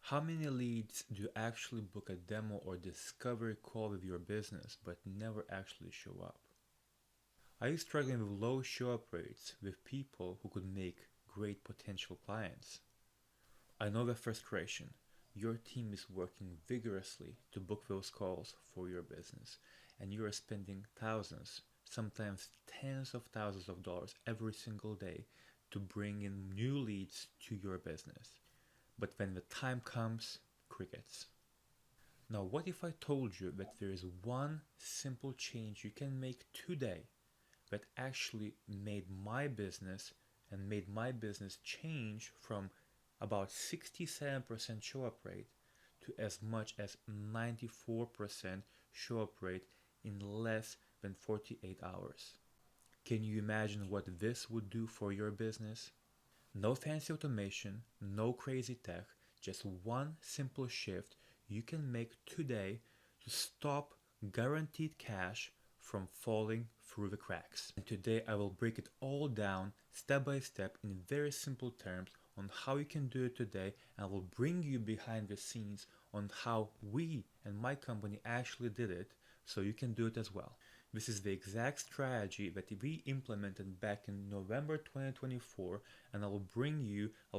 How many leads do you actually book a demo or discovery call with your business but never actually show up? Are you struggling with low show up rates with people who could make great potential clients? I know the frustration. Your team is working vigorously to book those calls for your business, and you are spending thousands, sometimes tens of thousands of dollars every single day to bring in new leads to your business. But when the time comes, crickets. Now, what if I told you that there is one simple change you can make today that actually made my business and made my business change from about 67% show up rate to as much as 94% show up rate in less than 48 hours? Can you imagine what this would do for your business? No fancy automation, no crazy tech, just one simple shift you can make today to stop guaranteed cash from falling through the cracks. And today I will break it all down step by step in very simple terms on how you can do it today, and I will bring you behind the scenes on how we and my company actually did it so you can do it as well. This is the exact strategy that we implemented back in November 2024, and I will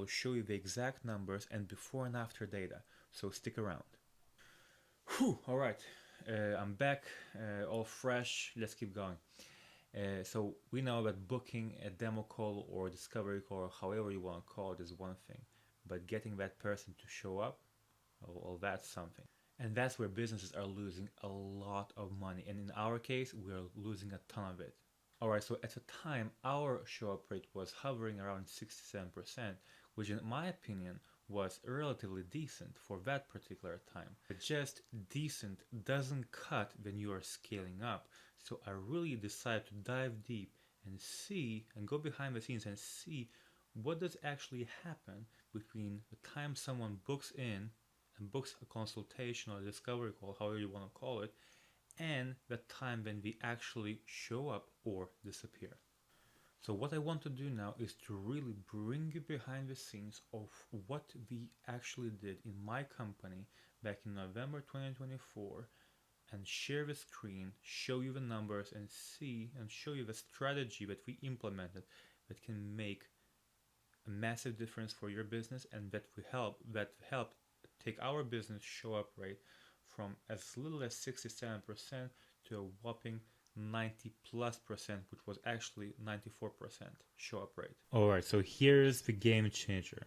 show you the exact numbers and before and after data, so stick around. Whew, all right, I'm back, all fresh, let's keep going. So we know that booking a demo call or discovery call, or however you want to call it, is one thing, but getting that person to show up, well, that's something. And that's where businesses are losing a lot of money. And in our case, we're losing a ton of it. Alright, so at the time, our show up rate was hovering around 67%, which in my opinion was relatively decent for that particular time. But just decent doesn't cut when you are scaling up. So I really decided to dive deep and see and go behind the scenes and see what does actually happen between the time someone books in and books a consultation or a discovery call, however you want to call it, and the time when we actually show up or disappear. So what I want to do now is to really bring you behind the scenes of what we actually did in my company back in November 2024 and share the screen, show you the numbers and show you the strategy that we implemented that can make a massive difference for your business and that help take our business show up rate from as little as 67% to a whopping 90+%, which was actually 94% show up rate. Alright, so here's the game changer.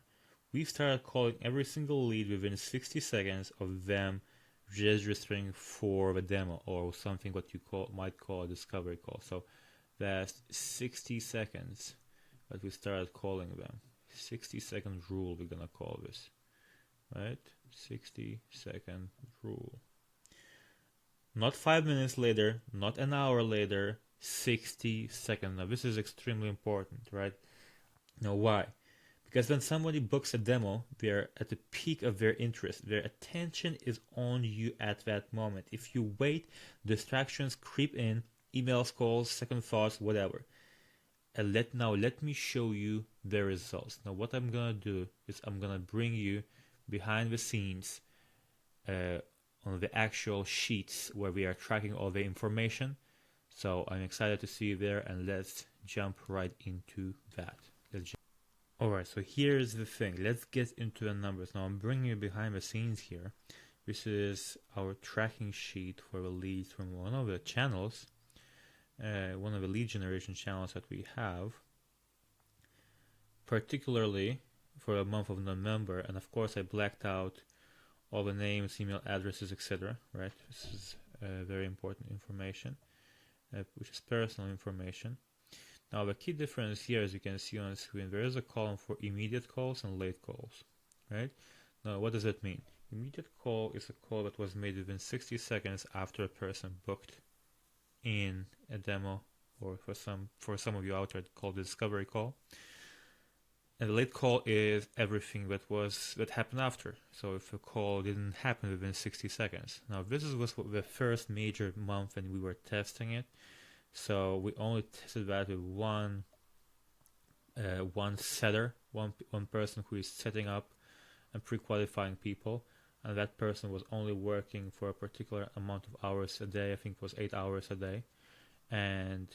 We started calling every single lead within 60 seconds of them registering for the demo or something what you might call a discovery call. So that's 60 seconds that we started calling them. 60-second rule, we're gonna call this, right? 60-second rule. Not 5 minutes later, not an hour later, 60 seconds. Now this is extremely important, right? Now why? Because when somebody books a demo, they're at the peak of their interest. Their attention is on you at that moment. If you wait, distractions creep in, emails, calls, second thoughts, whatever. And let me show you the results. Now what I'm gonna do is I'm gonna bring you behind the scenes on the actual sheets where we are tracking all the information. So I'm excited to see you there, and let's jump right into that. Alright, so here's the thing. Let's get into the numbers. Now I'm bringing you behind the scenes here. This is our tracking sheet for the leads from one of the channels, one of the lead generation channels that we have, particularly for the month of November. And of course I blacked out all the names, email addresses, etc. Right? This is very important information, which is personal information. Now the key difference here, as you can see on the screen, there is a column for immediate calls and late calls, right? Now what does that mean? Immediate call is a call that was made within 60 seconds after a person booked in a demo, or for some of you out there called the discovery call. And the late call is everything that happened after. So if a call didn't happen within 60 seconds. Now this was the first major month when we were testing it. So we only tested that with one setter, one person who is setting up and pre-qualifying people, and that person was only working for a particular amount of hours a day. I think it was 8 hours a day, and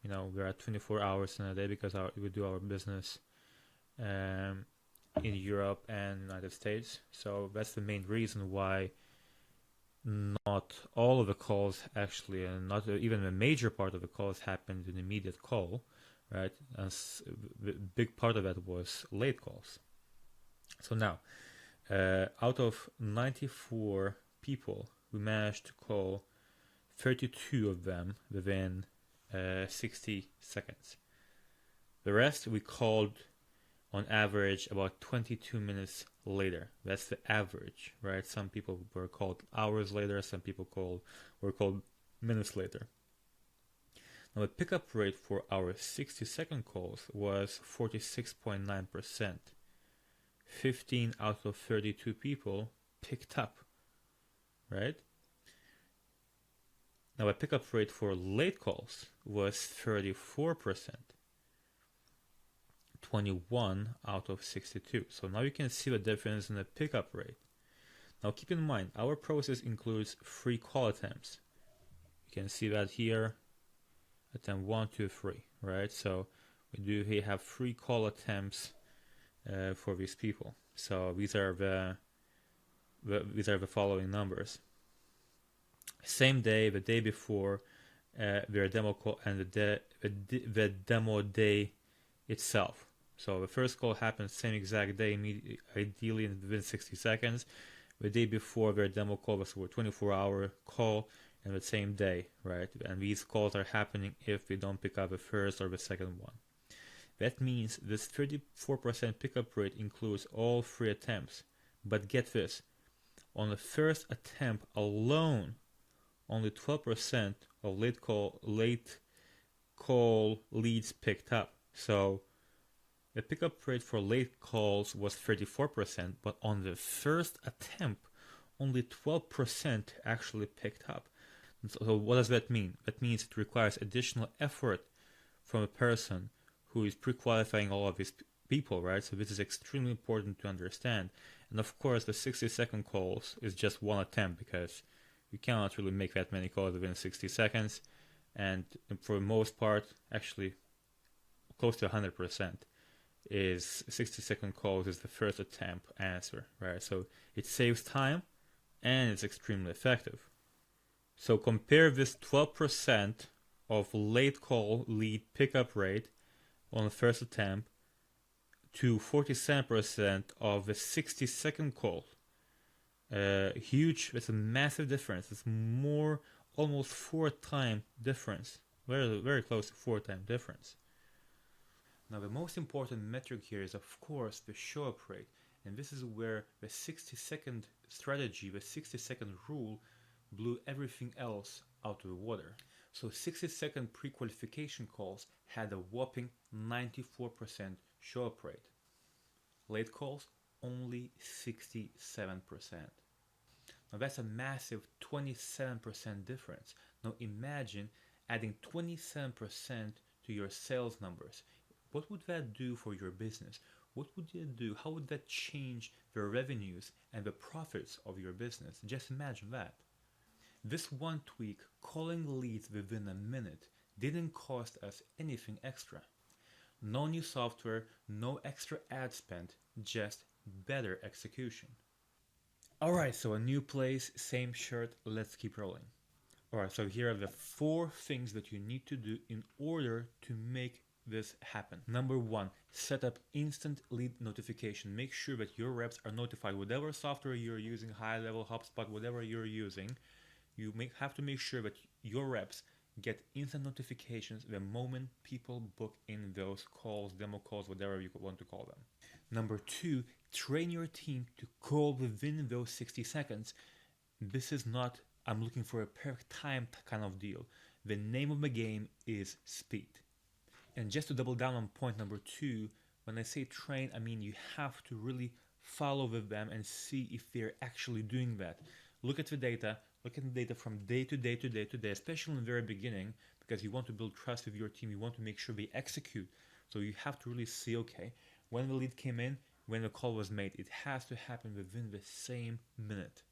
we're at 24 hours in a day because we do our business in Europe and United States. So that's the main reason why not all of the calls actually, and not even a major part of the calls happened in immediate call, right? And the big part of that was late calls. So now, out of 94 people, we managed to call 32 of them within 60 seconds. The rest we called on average about 22 minutes later. That's the average, right? Some people were called hours later, some people were called minutes later. Now the pickup rate for our 60-second calls was 46.9%. 15 out of 32 people picked up, right? Now the pickup rate for late calls was 34%. 21 out of 62. So now you can see the difference in the pickup rate. Now keep in mind, our process includes 3 call attempts. You can see that here, attempt 1, 2, 3, right? So we have 3 call attempts for these people. So these are the following numbers. Same day, the day before, their demo call, and the demo day itself. So the first call happened same exact day, ideally within 60 seconds. The day before, their demo call was a 24-hour call, and the same day, right? And these calls are happening if we don't pick up the first or the second one. That means this 34% pickup rate includes all 3 attempts. But get this, on the first attempt alone, only 12% of late call leads picked up. So the pickup rate for late calls was 34%, but on the first attempt, only 12% actually picked up. So what does that mean? That means it requires additional effort from a person who is pre-qualifying all of these people, right? So this is extremely important to understand. And of course, the 60-second calls is just one attempt because you cannot really make that many calls within 60 seconds. And for the most part, actually close to 100%, is 60-second calls is the first attempt answer, right? So it saves time and it's extremely effective. So compare this 12% of late call lead pickup rate on the first attempt to 47% of the 60-second call. Huge, it's a massive difference. It's more, almost 4-time difference. Very, very close to 4-time difference. Now the most important metric here is of course the show-up rate, and this is where the 60-second strategy, the 60-second rule, blew everything else out of the water. So 60-second pre-qualification calls had a whopping 94% show-up rate. Late calls, only 67%. Now that's a massive 27% difference. Now imagine adding 27% to your sales numbers. What would that do for your business? What would it do? How would that change the revenues and the profits of your business? Just imagine that. This one tweak, calling leads within a minute, didn't cost us anything extra. No new software, no extra ad spend, just better execution. Alright, so a new place, same shirt, let's keep rolling. Alright, so here are the 4 things that you need to do in order to make this happen. Number 1, set up instant lead notification. Make sure that your reps are notified. Whatever software you're using, high level, HubSpot, whatever you're using, you have to make sure that your reps get instant notifications the moment people book in those calls, demo calls, whatever you want to call them. Number 2, train your team to call within those 60 seconds. This is not, I'm looking for a perfect time kind of deal. The name of the game is speed. And just to double down on point number 2, when I say train, I mean you have to really follow with them and see if they're actually doing that. Look at the data from day to day to day to day, especially in the very beginning, because you want to build trust with your team. You want to make sure they execute. So you have to really see, okay, when the lead came in, when the call was made. It has to happen within the same minute.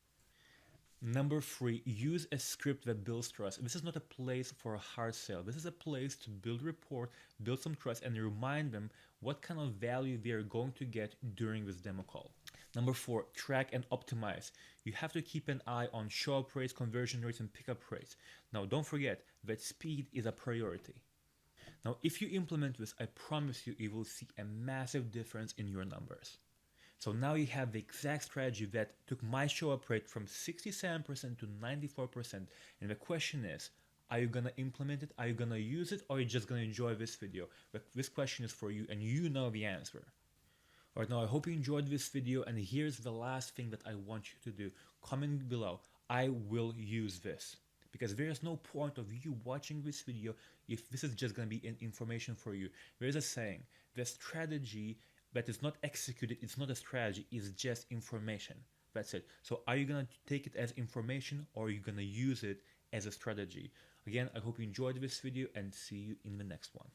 Number 3, use a script that builds trust. This is not a place for a hard sell. This is a place to build rapport, build some trust, and remind them what kind of value they are going to get during this demo call. Number 4, track and optimize. You have to keep an eye on show-up rates, conversion rates, and pickup rates. Now, don't forget that speed is a priority. Now, if you implement this, I promise you will see a massive difference in your numbers. So now you have the exact strategy that took my show-up rate from 67% to 94%. And the question is, are you gonna implement it? Are you gonna use it? Or are you just gonna enjoy this video? But this question is for you and you know the answer. Alright, now I hope you enjoyed this video, and here's the last thing that I want you to do. Comment below, I will use this. Because there is no point of you watching this video if this is just gonna be information for you. There is a saying, the strategy that is not executed, it's not a strategy, it's just information. That's it. So are you gonna take it as information, or are you gonna use it as a strategy? Again, I hope you enjoyed this video, and see you in the next one.